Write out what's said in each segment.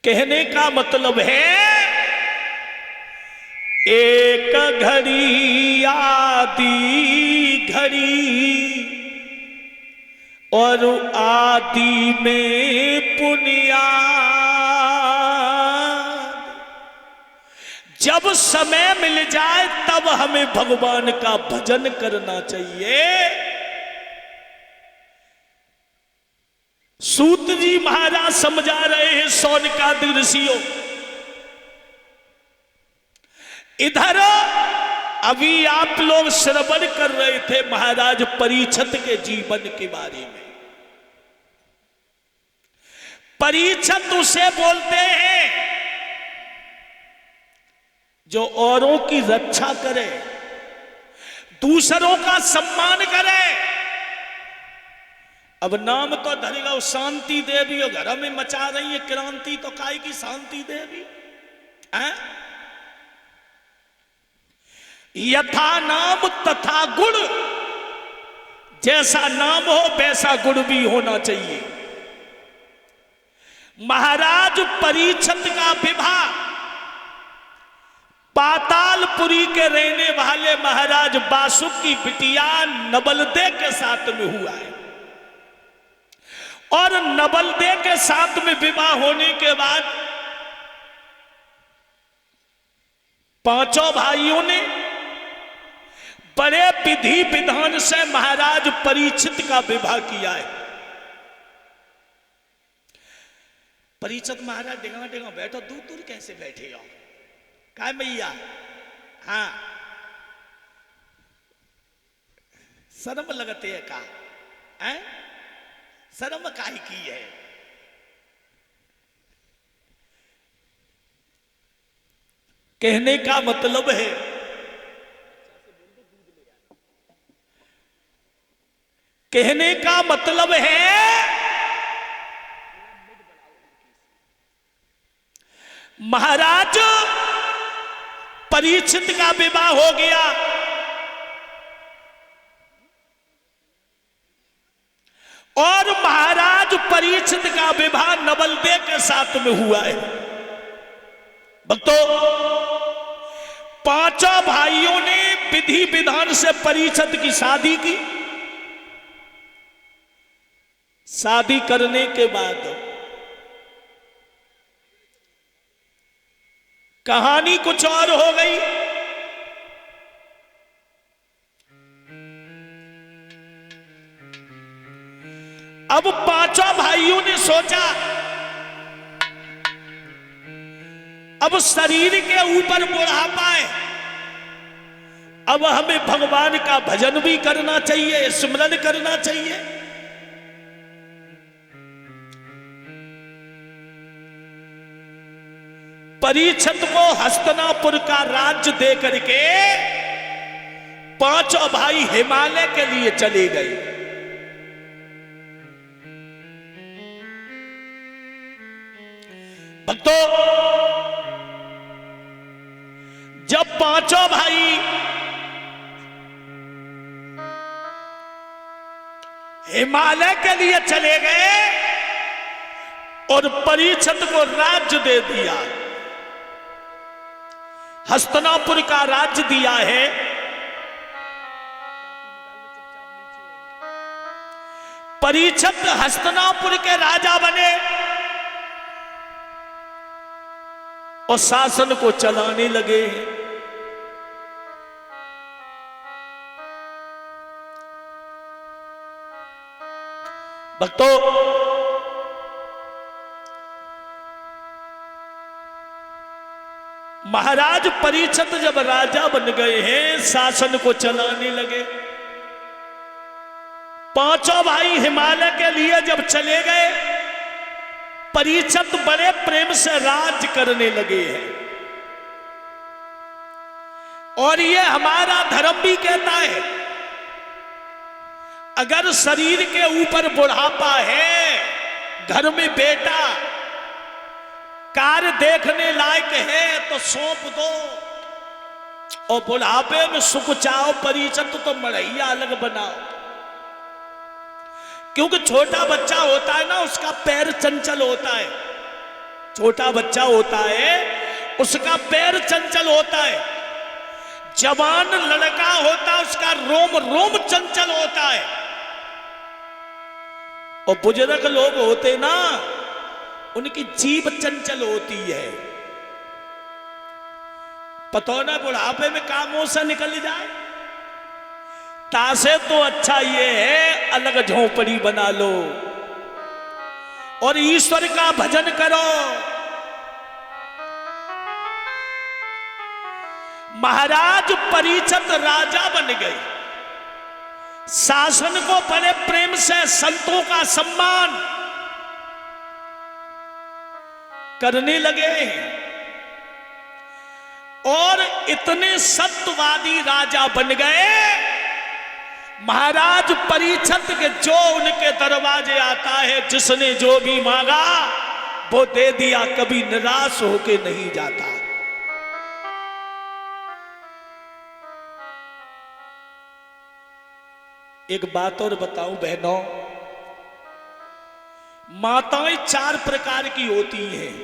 कहने का मतलब है एक घड़ी आधी घड़ी और आदि में पुनियाद। जब समय मिल जाए तब हमें भगवान का भजन करना चाहिए। सूत जी महाराज समझा रहे हैं शौनकादि ऋषियों। इधर अभी आप लोग श्रवण कर रहे थे महाराज परीक्षित के जीवन के बारे में। परीक्षित उसे बोलते हैं जो औरों की रक्षा करे, दूसरों का सम्मान करे। अब नाम तो धरेगा शांति देवी, और घर में मचा रही है क्रांति, तो काय की शांति देवी है? यथा नाम तथा गुण, जैसा नाम हो वैसा गुण भी होना चाहिए। महाराज परीक्षित का विवाह पातालपुरी के रहने वाले महाराज बासुक की बिटिया नबलदे के साथ में हुआ है। और नबलदे के साथ में विवाह होने के बाद पांचों भाइयों ने बड़े विधि विधान से महाराज परीक्षित का विवाह किया है। परीक्षित महाराज डेगा डेगा बैठो, दूर दूर कैसे बैठे हो? काय मैया, हाँ शर्म लगते है का है? शर्म काहे की है? कहने का मतलब है कहने का मतलब है महाराज परीक्षित का विवाह हो गया और महाराज परीक्षित का विवाह नबलदे के साथ में हुआ है। भक्तों, पांचों भाइयों ने विधि विधान से परीक्षित की शादी की। शादी करने के बाद कहानी कुछ और हो गई। अब पांचों भाइयों ने सोचा अब शरीर के ऊपर बुढ़ापा है, अब हमें भगवान का भजन भी करना चाहिए, स्मरण करना चाहिए। परीक्षित को हस्तिनापुर का राज्य दे करके पांचों भाई हिमालय के लिए चले गए। भक्तों, जब पांचों भाई हिमालय के लिए चले गए और परीक्षित को राज्य दे दिया, हस्तिनापुर का राज्य दिया है, परीक्षित हस्तिनापुर के राजा बने और शासन को चलाने लगे। भक्तों, महाराज परीक्षित जब राजा बन गए हैं, शासन को चलाने लगे, पांचों भाई हिमालय के लिए जब चले गए, परीक्षित बड़े प्रेम से राज करने लगे हैं। और ये हमारा धर्म भी कहता है, अगर शरीर के ऊपर बुढ़ापा है, घर में बेटा कार्य देखने लायक है तो सौंप दो, और बुढ़ापे में सुख चाहो परीक्षित तो मड़ैया अलग बनाओ। क्योंकि छोटा बच्चा होता है ना, उसका पैर चंचल होता है, छोटा बच्चा होता है उसका पैर चंचल होता है, जवान लड़का होता है उसका रोम रोम चंचल होता है, और बुजुर्ग लोग होते ना उनकी जीभ चंचल होती है। पता ना बुढ़ापे में कामों से निकल जाए। तासे तो अच्छा ये है अलग झोंपड़ी बना लो और ईश्वर का भजन करो। महाराज परीक्षित राजा बन गए, शासन को बड़े प्रेम से संतों का सम्मान करने लगे और इतने सत्यवादी राजा बन गए, महाराज परीक्षित के जो उनके दरवाजे आता है, जिसने जो भी मांगा वो दे दिया, कभी निराश होके नहीं जाता। एक बात और बताऊं बहनों, माताएं 4 प्रकार की होती हैं।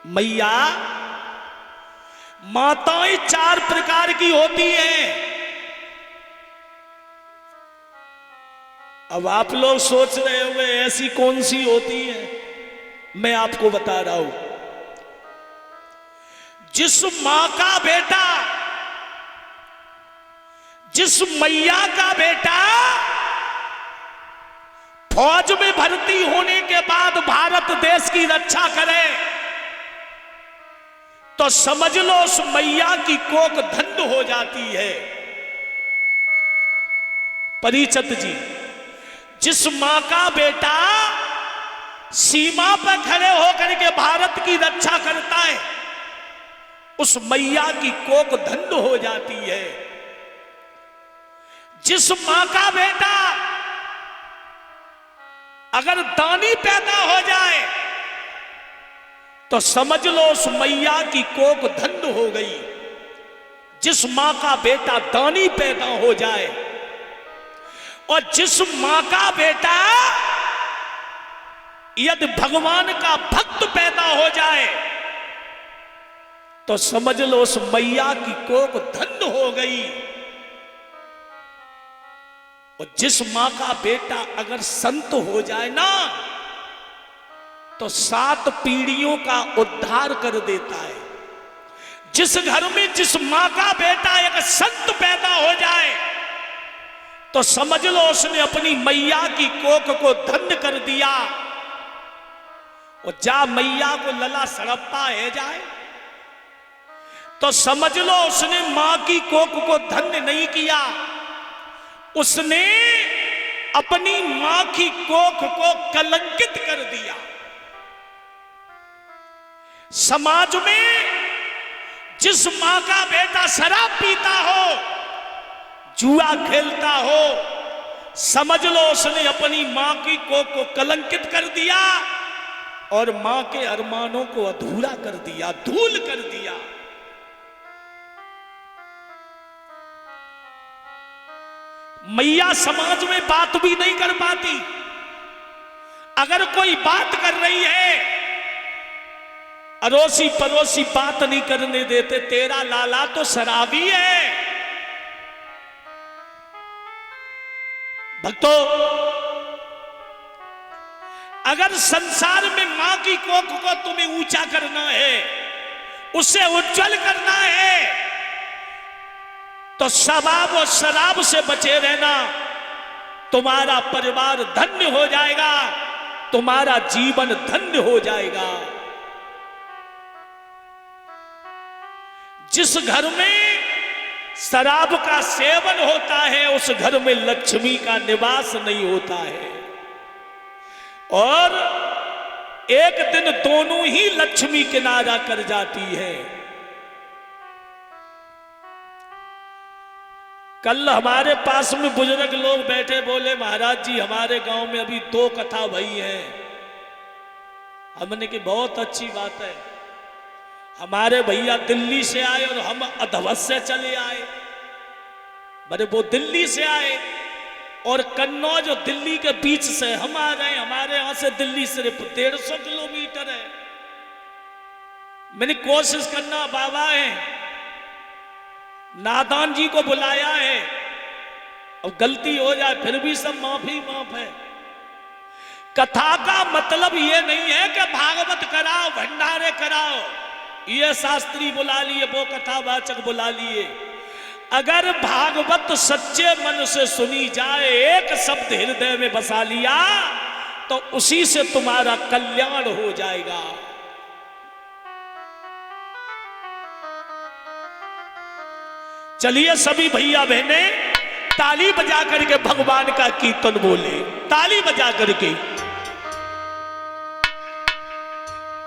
मैया माताएं 4 प्रकार की होती हैं। अब आप लोग सोच रहे होंगे ऐसी कौन सी होती है, मैं आपको बता रहा हूं। जिस मां का बेटा, जिस मैया का बेटा फौज में भर्ती होने के बाद भारत देश की रक्षा करे, तो समझ लो उस मैया की कोख धन्य हो जाती है। परीक्षित जी, जिस मां का बेटा सीमा पर खड़े होकर के भारत की रक्षा करता है, उस मैया की कोख धन्य हो जाती है। जिस मां का बेटा अगर दानी पैदा हो जाए, तो समझ लो उस मैया की कोख धन्य हो गई। जिस मां का बेटा दानी पैदा हो जाए, और जिस मां का बेटा यदि भगवान का भक्त पैदा हो जाए, तो समझ लो उस मैया की कोख धन्य हो गई। और जिस मां का बेटा अगर संत हो जाए ना, तो 7 पीढ़ियों का उद्धार कर देता है। जिस घर में जिस मां का बेटा एक संत पैदा हो जाए, तो समझ लो उसने अपनी मैया की कोख को धन्य कर दिया। और जा मैया को लला सड़प्पा है जाए, तो समझ लो उसने मां की कोख को धन्य नहीं किया, उसने अपनी मां की कोख को कलंकित कर दिया। समाज में जिस मां का बेटा शराब पीता हो, जुआ खेलता हो, समझ लो उसने अपनी मां की कोख को कलंकित कर दिया और मां के अरमानों को अधूरा कर दिया, धूल कर दिया। मैया समाज में बात भी नहीं कर पाती। अगर कोई बात कर रही है, अड़ोसी पड़ोसी बात नहीं करने देते, तेरा लाला तो शराबी है। भक्तों, अगर संसार में मां की कोख को तुम्हें ऊंचा करना है, उसे उज्जवल करना है, तो शराब और शराब से बचे रहना। तुम्हारा परिवार धन्य हो जाएगा, तुम्हारा जीवन धन्य हो जाएगा। जिस घर में शराब का सेवन होता है, उस घर में लक्ष्मी का निवास नहीं होता है। और एक दिन दोनों ही लक्ष्मी किनारा कर जाती है। कल हमारे पास में बुजुर्ग लोग बैठे, बोले महाराज जी हमारे गांव में अभी 2 कथा भई है। हमने की बहुत अच्छी बात है। हमारे भैया दिल्ली से आए और हम अधवस से चले आए। बड़े वो दिल्ली से आए और कन्नौज और दिल्ली के बीच से हम आ गए। हमारे यहां से दिल्ली सिर्फ 150 किलोमीटर है। मैंने कोशिश करना, बाबा है नादान जी को बुलाया है, अब गलती हो जाए फिर भी सब माफी माफ है। कथा का मतलब ये नहीं है कि भागवत कराओ भंडारे कराओ, ये शास्त्री बुला लिए वो कथावाचक बुला लिए। अगर भागवत सच्चे मन से सुनी जाए, एक शब्द हृदय में बसा लिया, तो उसी से तुम्हारा कल्याण हो जाएगा। चलिए सभी भैया बहने ताली बजा करके भगवान का कीर्तन बोले, ताली बजा करके।